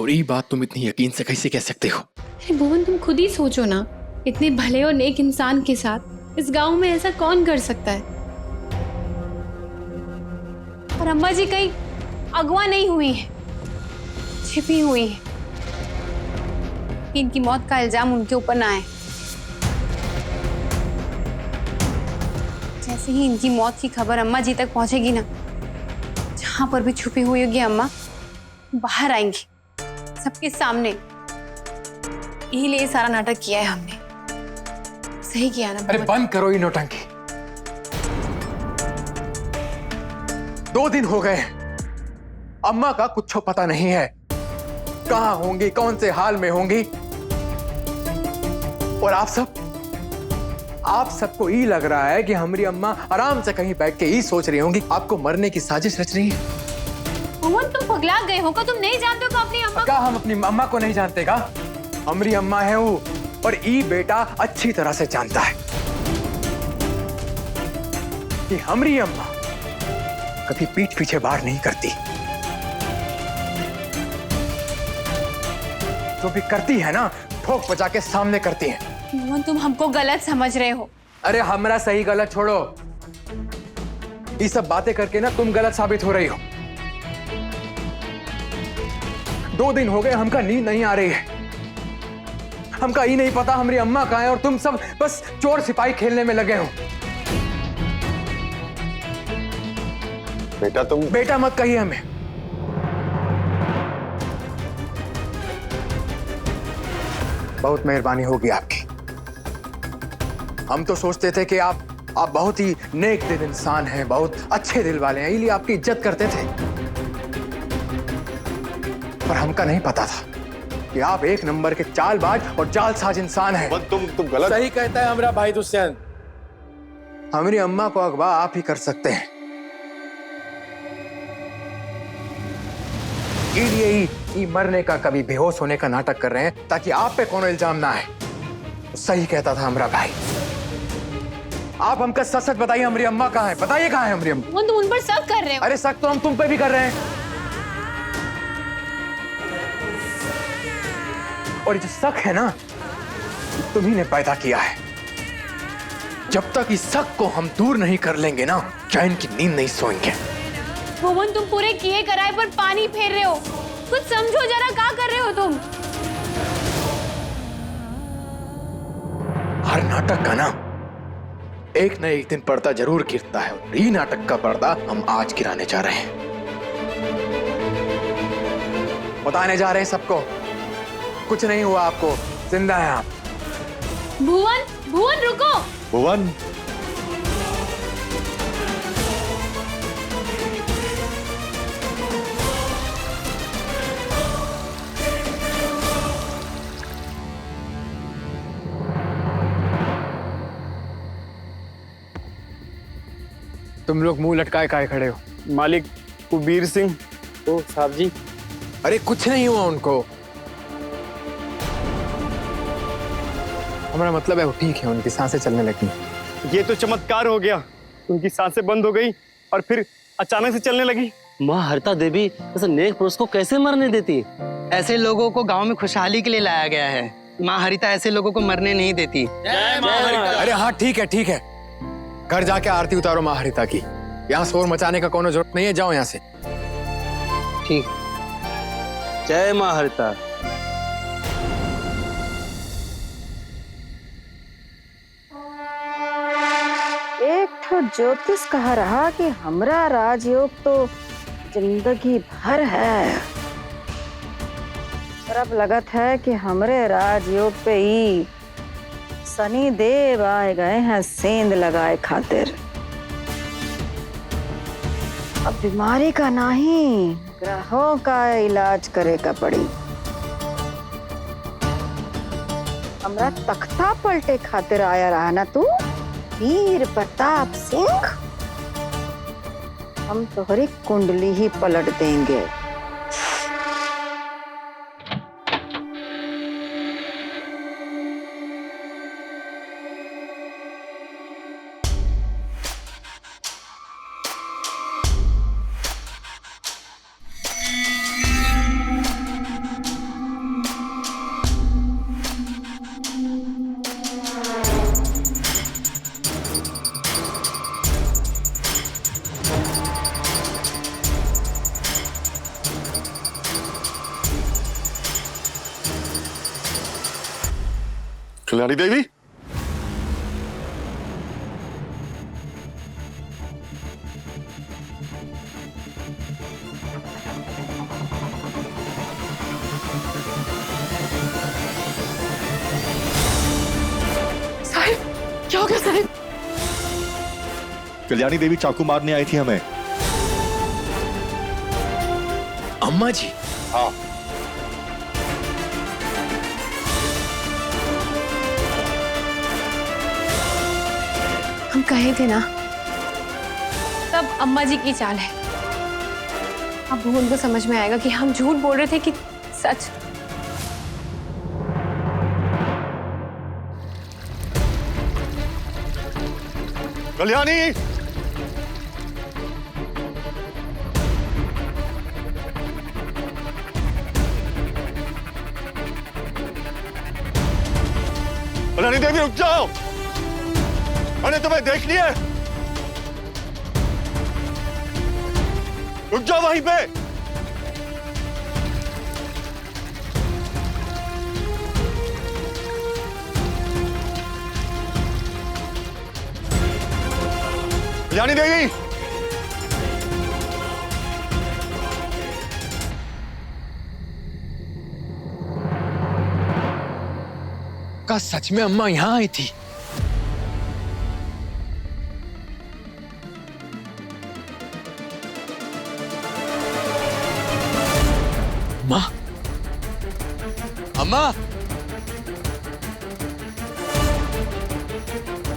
और ये बात तुम इतनी यकीन से कैसे कह सकते हो? अरे भुवन, तुम खुद ही सोचो ना, इतने भले और नेक इंसान के साथ इस गांव में ऐसा कौन कर सकता है? और अम्मा जी कहीं अगवा नहीं हुई है, छिपी हुई है। इनकी मौत का इल्जाम उनके ऊपर ना आए। जैसे ही इनकी मौत की खबर अम्मा जी तक पहुंचेगी ना, जहां पर भी छुपी हुई होगी अम्मा, बाहर आएंगी सबके सामने। यही लिए सारा नाटक किया है हमने। सही किया ना? अरे बंद करो ये नौटंकी। 2 दिन हो गए, अम्मा का कुछ पता नहीं है, कहां होंगी, कौन से हाल में होंगी। और आप सबको ये लग रहा है कि हमारी अम्मा आराम से कहीं बैठ के ये सोच रही होंगी आपको मरने की साजिश रच रही है। भुवन, तुम पगला गए हो क्या? तुम नहीं जानते हो क्या अपनी अम्मा? क्या हम अपनी अम्मा को नहीं जानते का? हमारी अम्मा है वो, और ये बेटा अच्छी तरह से जानता है कि हमारी अम्मा कभी पीठ पीछे बाहर नहीं करती। जो भी करती है ना, ठोक बजा के सामने करती है। भुवन, तुम हमको गलत समझ रहे हो। अरे हमरा सही गलत छोड़ो, ये सब बातें करके ना तुम गलत साबित हो रही हो। 2 दिन हो गए, हमका नींद नहीं आ रही है। हमका ये नहीं पता हमारी अम्मा कहाँ है, और तुम सब बस चोर सिपाही खेलने में लगे हो। बेटा तुम बेटा मत कहिए हमें। बहुत मेहरबानी होगी आपकी। हम तो सोचते थे कि आप बहुत ही नेक दिल इंसान हैं, बहुत अच्छे दिल वाले हैं, इसलिए आपकी इज्जत करते थे। पर हमका नहीं पता था कि आप 1 नंबर के चालबाज और जालसाज इंसान हैं। तुम गलत। सही कहता है हमारा भाई दुष्यंत। हमारी अम्मा को अगवा आप ही कर सकते हैं, इसलिए ही मरने का कभी बेहोश होने का नाटक कर रहे हैं ताकि आप पे कोनो इल्जाम ना आए। तो सही कहता था हमारा भाई। आप हमका सच सच बताइए, हमारी अम्मा कहाँ है? बताइए कहाँ है हमारी अम्मा? भुवन, तुम उन पर शक कर रहे हो। अरे शक तो हम तुम पे भी कर रहे हैं, और जो शक है ना, तुम्ही ने पैदा किया है। जब तक इस शक को हम दूर नहीं कर लेंगे ना, चैन की नींद नहीं सोएंगे। भुवन, तुम पूरे किए कराए पर पानी फेर रहे हो। कुछ समझो जरा, क्या कर रहे हो तुम? हर नाटक का ना एक न एक दिन पर्दा जरूर गिरता है, और ये नाटक का पर्दा हम आज गिराने जा रहे हैं। बताने जा रहे हैं सबको, कुछ नहीं हुआ आपको, जिंदा हैं आप। भुवन, भुवन रुको। भुवन, तुम लोग मुंह लटकाए काहे खड़े हो? मालिक कुबीर सिंह। ओ साहब जी। अरे कुछ नहीं हुआ उनको, हमारा मतलब है वो ठीक है, उनकी सांसें चलने लगी। ये तो चमत्कार हो गया, उनकी सांसें बंद हो गई और फिर अचानक से चलने लगी। माँ हरता देवी ऐसे नेक पुरुष को कैसे मरने देती? ऐसे लोगों को गांव में खुशहाली के लिए लाया गया है। माँ हरिता ऐसे लोगों को मरने नहीं देती। अरे हाँ ठीक है ठीक है, घर जाके आरती उतारो माँ हरिता की। यहाँ शोर मचाने का कोनो जरूरत नहीं है, जाओ यहाँ से। ठीक। जय माँ हरिता। एक तो ज्योतिष कह रहा कि हमरा राजयोग तो जिंदगी भर है, पर अब लगत है कि हमरे राजयोग पे ही शनि देव आए गए हैं सेंध लगाए खातिर। अब बीमारी का नहीं, ग्रहों का इलाज करे का पड़ी। हमरा तख्ता पलटे खातिर आया रहा ना तू, वीर प्रताप सिंह। हम तोहरी कुंडली ही पलट देंगे। कल्याणी देवी, साहिब, क्या हो गया साहिब? कल्याणी देवी चाकू मारने आई थी हमें। अम्मा जी? हाँ। हम कहे थे ना, सब अम्मा जी की चाल है। अब भुवन को समझ में आएगा कि हम झूठ बोल रहे थे कि सच। कल्याणी, कल्याणी देवी रुक जाओ, मैंने तुम्हें देख लिया है। रुक जाओ वहीं पे। कल्याणी देवी, का सच में अम्मा यहाँ आई थी? अम्मा, अम्मा,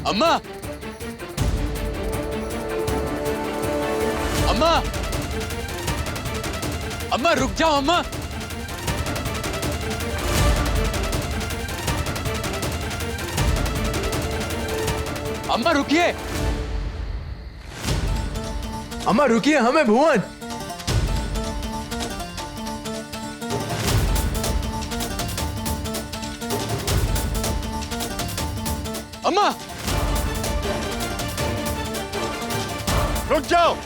अम्मा, अम्मा, अम्मा रुक जाओ अम्मा। अम्मा रुकिए, अम्मा रुकिए, हमें भुवन। अम्मा रुक जाओ।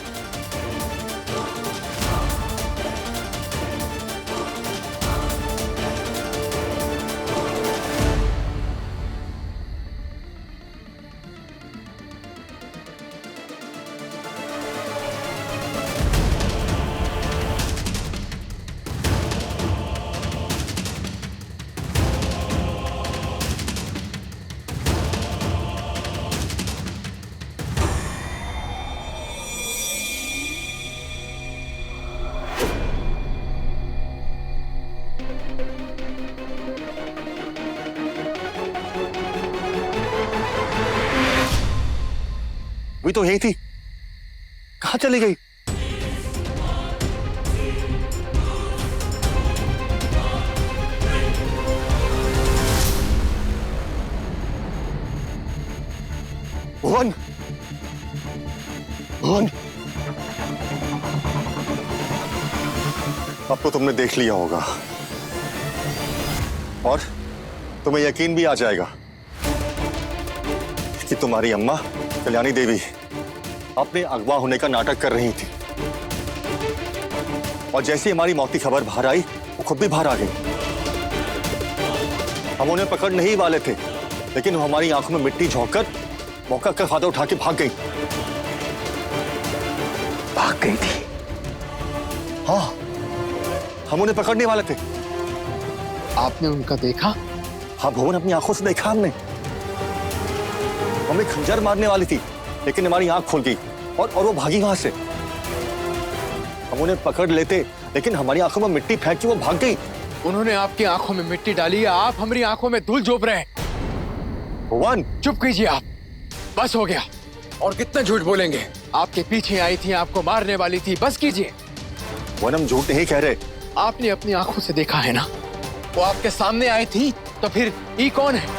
वही तो यही थी, कहां चली गई? भुवन, भुवन, अब तो तुमने देख लिया होगा और तुम्हें यकीन भी आ जाएगा कि तुम्हारी अम्मा कल्याणी देवी अपने अगवा होने का नाटक कर रही थी। और जैसे ही हमारी मौत की खबर बाहर आई, वो खुद भी बाहर आ गई। हम उन्हें पकड़ नहीं वाले थे, लेकिन वो हमारी आंखों में मिट्टी झोंककर मौका का फायदा उठा के भाग गई। भाग गई थी? हाँ, हम उन्हें पकड़ने वाले थे। आपने उनका देखा? हाँ भुवन, अपनी आंखों से देखा हमने। हमें खंजर मारने वाली थी, लेकिन हमारी आंख खुल गई और वो भागी वहां से। हम उन्हें पकड़ लेते, लेकिन हमारी आंखों में मिट्टी फेंक के वो भाग गई। उन्होंने आपकी आंखों में मिट्टी डाली या आप हमारी आंखों में धूल झोंक रहे हैं? भुवन, चुप कीजिए आप, बस हो गया। और कितना झूठ बोलेंगे? आपके पीछे आई थी, आपको मारने वाली थी, बस कीजिए। भुवन, हम झूठ नहीं कह रहे। आपने अपनी आंखों से देखा है ना, वो आपके सामने आई थी, तो फिर ये कौन है?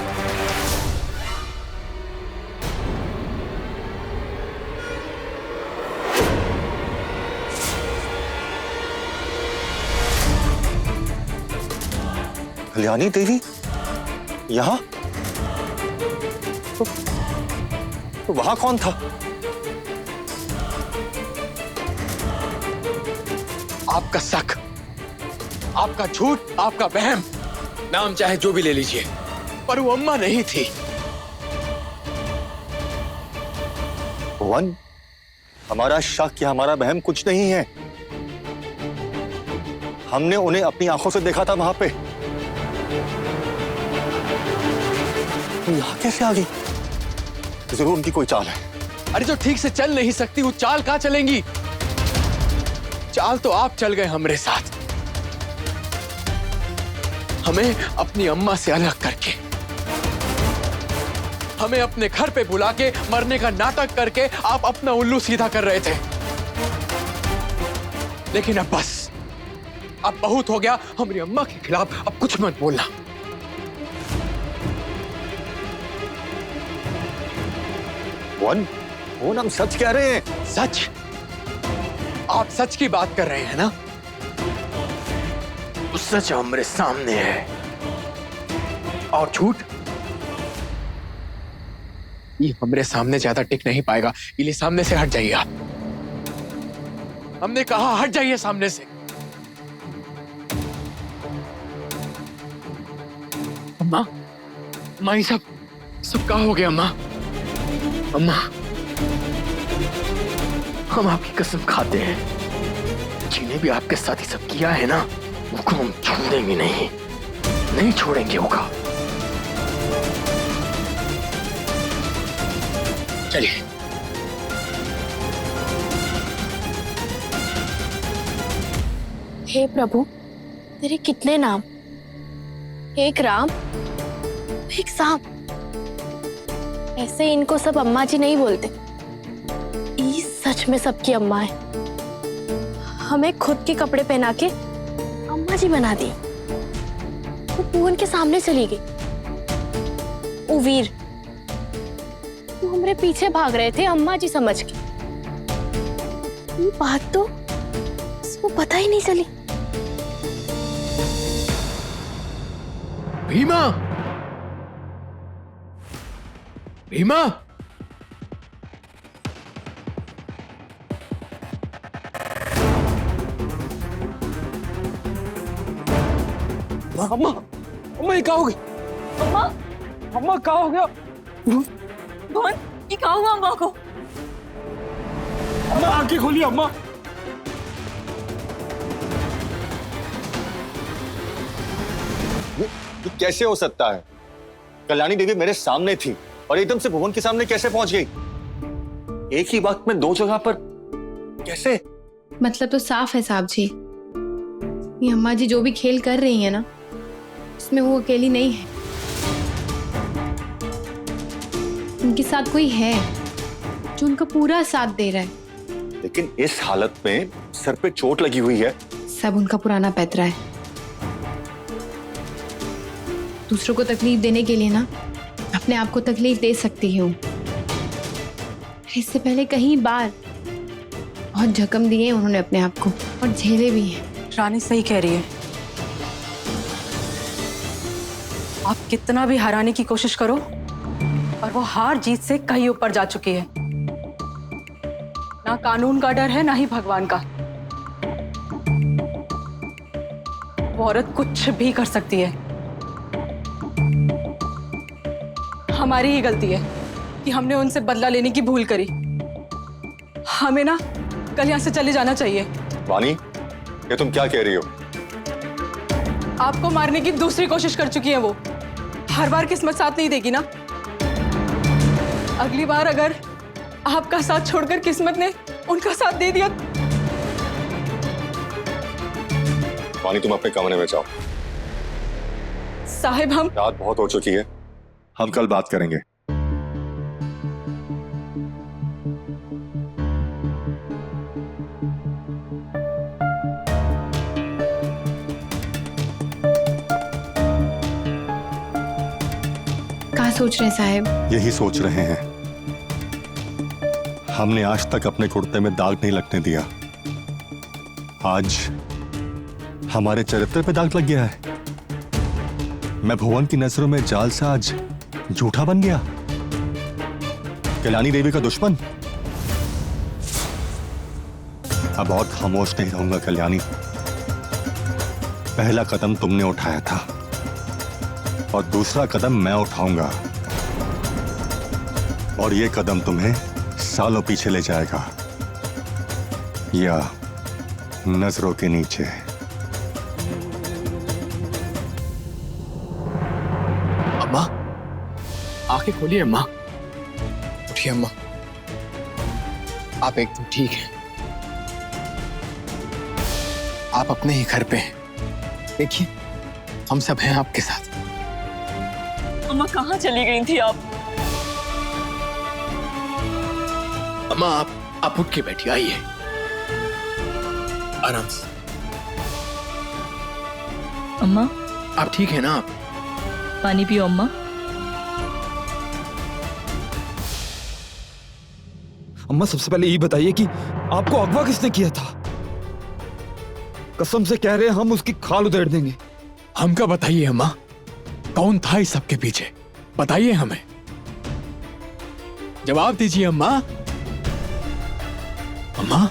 कल्याणी देवी यहां? तो वहां कौन था? आपका शक, आपका झूठ, आपका वहम, नाम चाहे जो भी ले लीजिए, पर वो अम्मा नहीं थी। भुवन, हमारा शक या हमारा वहम कुछ नहीं है। हमने उन्हें अपनी आंखों से देखा था वहां पे। तो यहां कैसे आ गई? जरूर उनकी कोई चाल है। अरे जो ठीक से चल नहीं सकती वो चाल कहां चलेंगी? चाल तो आप चल गए हमरे साथ, हमें अपनी अम्मा से अलग करके, हमें अपने घर पे बुला के मरने का नाटक करके आप अपना उल्लू सीधा कर रहे थे। लेकिन अब बस, अब बहुत हो गया। हमारी अम्मा के खिलाफ अब कुछ मत बोलना। भुवन, हम सच कह रहे हैं। सच? आप सच की बात कर रहे हैं ना? तो सच हमारे सामने है, और झूठ ये हमारे सामने ज्यादा टिक नहीं पाएगा। इसलिए सामने से हट जाइए आप। हमने कहा हट जाइए सामने से। अम्मा, अम्मा, ये सब क्या हो गया अम्मा? अम्मा, हम आपकी कसम खाते हैं, जिन्हें भी आपके साथ ही सब किया है ना, उनको हम छोड़ेंगे नहीं छोड़ेंगे होगा। चलिए। हे प्रभु, तेरे कितने नाम, एक राम, एक सांप। ऐसे इनको सब अम्मा जी नहीं बोलते। ये सच में सबकी अम्मा है। हमें खुद के कपड़े पहना के अम्मा जी बना दी। वो भुवन के सामने चली गई। ओ वीर, वो हमारे पीछे भाग रहे थे अम्मा जी समझ के। ये बात तो उसको पता ही नहीं चली। भीमा, भीमा, अम्मा, अम्मा ये क्या हो गई? अम्मा, अम्मा क्या हो गया? भुवन, ये क्या हुआ अम्मा को? अम्मा आंखें खोलिए अम्मा। ये कैसे हो सकता है? कल्याणी देवी मेरे सामने थी और एकदम से भुवन के सामने कैसे पहुंच गई? एक ही वक्त में दो जगह पर कैसे? मतलब तो साफ है साहब जी, ये अम्मा जी जो भी खेल कर रही है ना, उसमें वो अकेली नहीं है। उनके साथ कोई है जो उनका पूरा साथ दे रहा है। लेकिन इस हालत में सर पे चोट लगी हुई है। सब उनका पुराना पैतरा है। दूसरों को तकलीफ देने के लिए ना अपने आप को तकलीफ दे सकती हूँ। इससे पहले कई बार बहुत जख्म दिए उन्होंने अपने आप को, और झेले भी हैं। रानी सही कह रही है। आप कितना भी हराने की कोशिश करो, पर वो हार जीत से कहीं ऊपर जा चुकी है। ना कानून का डर है, ना ही भगवान का। वो औरत कुछ भी कर सकती है। हमारी ही गलती है कि हमने उनसे बदला लेने की भूल करी। हमें ना कल यहाँ से चले जाना चाहिए। वानी, ये तुम क्या कह रही हो? आपको मारने की दूसरी कोशिश कर चुकी है वो। हर बार किस्मत साथ नहीं देगी ना। अगली बार अगर आपका साथ छोड़कर किस्मत ने उनका साथ दे दिया। वानी, तुम अपने कमरे में जाओ। साहिब, हम रात बहुत हो चुकी है, हम कल बात करेंगे। क्या सोच रहे हैं साहब? यही सोच रहे हैं। हमने आज तक अपने कुर्ते में दाग नहीं लगने दिया। आज हमारे चरित्र पे दाग लग गया है। मैं भुवन की नजरों में जालसाज, झूठा बन गया, कल्याणी देवी का दुश्मन। अब और खामोश नहीं रहूंगा कल्याणी। पहला कदम तुमने उठाया था, और दूसरा कदम मैं उठाऊंगा, और ये कदम तुम्हें सालों पीछे ले जाएगा, या नजरों के नीचे। अम्मा, आंखें खोलिए अम्मा। उठिए अम्मा, आप एकदम ठीक हैं। आप अपने ही घर पे हैं। देखिए, हम सब हैं आपके साथ। अम्मा कहाँ चली गई थी आप? अम्मा, आप उठ के बैठिए, आइए आराम से। अम्मा, आप ठीक है ना? आप पानी पियो अम्मा। अम्मा, सबसे पहले ये बताइए कि आपको अगवा किसने किया था? कसम से कह रहे हैं हम उसकी खाल उधेड़ देंगे। हमका बताइए अम्मा, कौन था इस सबके पीछे? बताइए हमें, जवाब दीजिए अम्मा। अम्मा,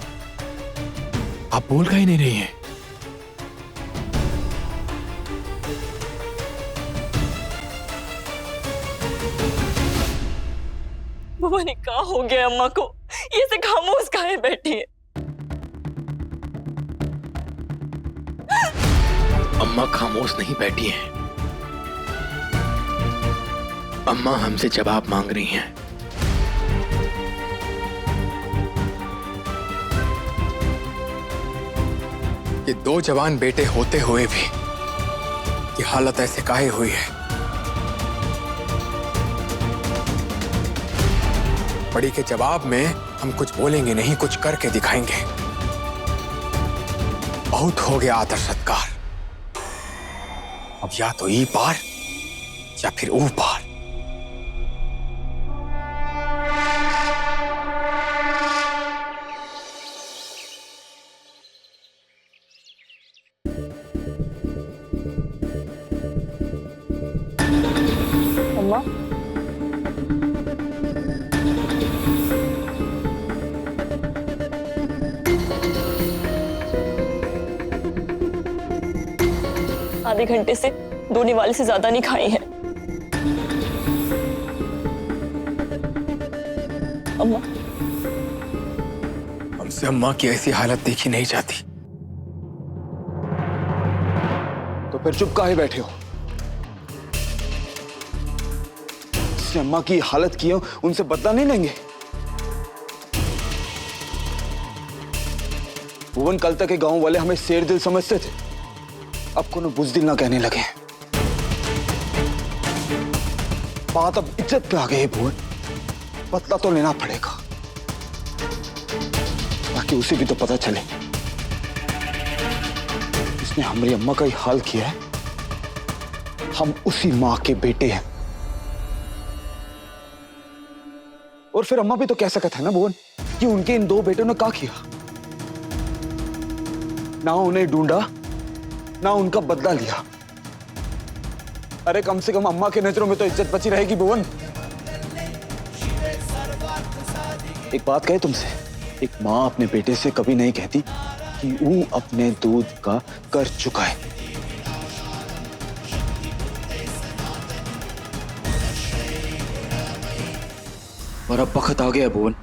आप बोल का ही नहीं रही हैं। बुआ ने क्या हो गया अम्मा को? ये से खामोश काहे बैठी है? अम्मा खामोश नहीं बैठी हैं। अम्मा हमसे जवाब मांग रही हैं। कि 2 जवान बेटे होते हुए भी ये हालत ऐसे काहे हुई है? बड़ी के जवाब में हम कुछ बोलेंगे नहीं, कुछ करके दिखाएंगे। बहुत हो गया आदर सत्कार, अब या तो ई पार या फिर ऊ पार। अम्मा, आधे घंटे से 2 निवाले से ज्यादा नहीं खाई है। अम्मा, हमसे अम्मा की ऐसी हालत देखी नहीं जाती। तो फिर चुप काहे बैठे हो? जिसने अम्मा की हालत की है उनसे बदला नहीं लेंगे? भुवन, कल तक के गांव वाले हमें शेर दिल समझते थे, अब को बुजदिल ना कहने लगे। बात अब इज्जत पे आ गई है भुवन, बदला तो लेना पड़ेगा, ताकि उसे भी तो पता चले इसने हमारी अम्मा का ही हाल किया है, हम उसी मां के बेटे हैं। और फिर अम्मा भी तो कह सकता है ना भुवन कि उनके इन 2 बेटों ने क्या किया, ना उन्हें ढूंढा ना उनका बदला लिया। अरे कम से कम अम्मा के नजरों में तो इज्जत बची रहेगी भुवन। एक बात कहे तुमसे, एक माँ अपने बेटे से कभी नहीं कहती कि वो अपने दूध का कर चुका है। और अब वक्त आ गया भुवन,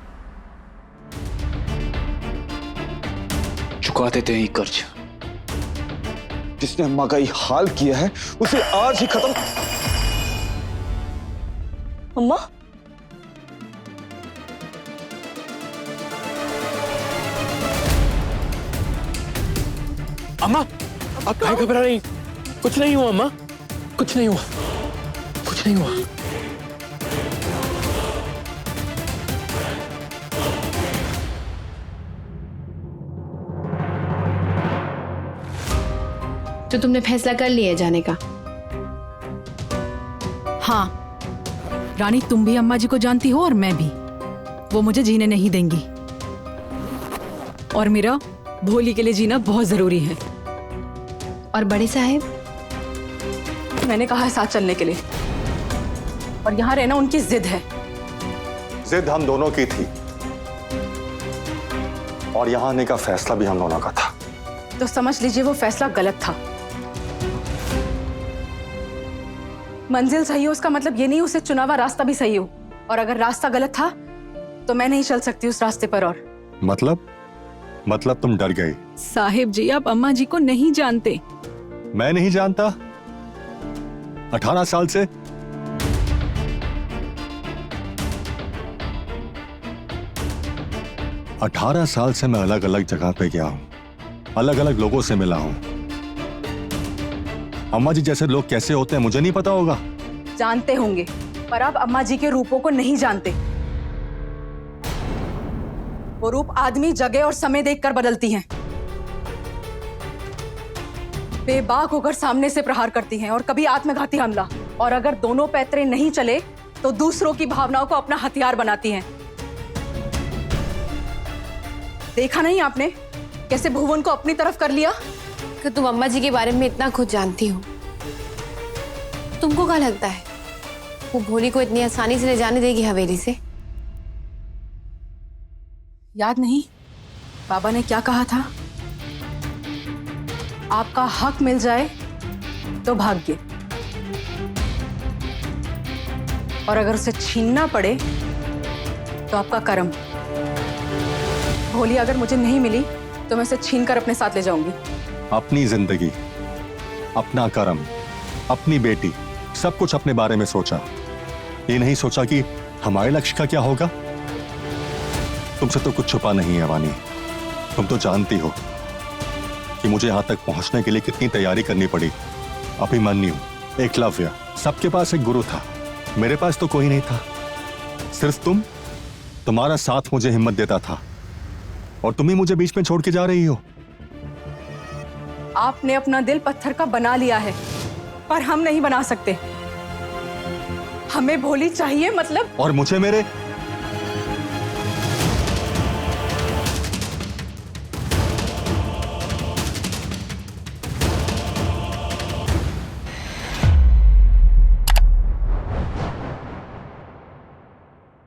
चुका देते हैं ये कर्ज। जिसने अम्मा का ये हाल किया है उसे आज ही खत्म। अम्मा, अम्मा, आप काहे घबरा रही? कुछ नहीं हुआ अम्मा, कुछ नहीं हुआ, कुछ नहीं हुआ। तो तुमने फैसला कर लिया जाने का? हाँ रानी, तुम भी अम्मा जी को जानती हो और मैं भी। वो मुझे जीने नहीं देंगी और मेरा भोली के लिए जीना बहुत जरूरी है। और बड़े साहब? मैंने कहा है साथ चलने के लिए, और यहाँ रहना उनकी जिद है। जिद हम दोनों की थी और यहाँ आने का फैसला भी हम दोनों का था। तो समझ लीजिए वो फैसला गलत था। मंजिल सही हो उसका मतलब ये नहीं उसे चुना हुआ रास्ता भी सही हो। और अगर रास्ता गलत था तो मैं नहीं चल सकती उस रास्ते पर। और मतलब तुम डर गई। साहिब जी, आप अम्मा जी को नहीं जानते। मैं नहीं जानता? 18 साल से 18 साल से मैं अलग अलग जगह पे गया हूं, अलग अलग लोगों से मिला हूं। अम्मा जी जैसे लोग कैसे होते हैं मुझे नहीं पता होगा? जानते होंगे, पर आप अम्मा जी के रूपों को नहीं जानते। वो रूप आदमी, जगह और समय देखकर बदलती हैं। बेबाक होकर सामने से प्रहार करती हैं और कभी आत्मघाती हमला। और अगर दोनों पैतरे नहीं चले तो दूसरों की भावनाओं को अपना हथियार बनाती हैं। देखा नहीं आपने कैसे भुवन को अपनी तरफ कर लिया? कि तुम अम्मा जी के बारे में इतना खुद जानती हो, तुमको क्या लगता है वो भोली को इतनी आसानी से ले जाने देगी हवेली से? याद नहीं बाबा ने क्या कहा था? आपका हक मिल जाए तो भाग्य, और अगर उसे छीनना पड़े तो आपका कर्म। भोली अगर मुझे नहीं मिली तो मैं उसे छीनकर अपने साथ ले जाऊंगी। अपनी जिंदगी, अपना कर्म, अपनी बेटी, सब कुछ अपने बारे में सोचा। ये नहीं सोचा कि हमारे लक्ष्य का क्या होगा। तुमसे तो कुछ छुपा नहीं है वानी। तुम तो जानती हो कि मुझे यहां तक पहुंचने के लिए कितनी तैयारी करनी पड़ी। अभिमन्यु, एकलव्य, सबके पास एक गुरु था, मेरे पास तो कोई नहीं था। सिर्फ तुम्हारा साथ मुझे हिम्मत देता था, और तुम ही मुझे बीच में छोड़ के जा रही हो। आपने अपना दिल पत्थर का बना लिया है, पर हम नहीं बना सकते। हमें भोली चाहिए मतलब। और मुझे मेरे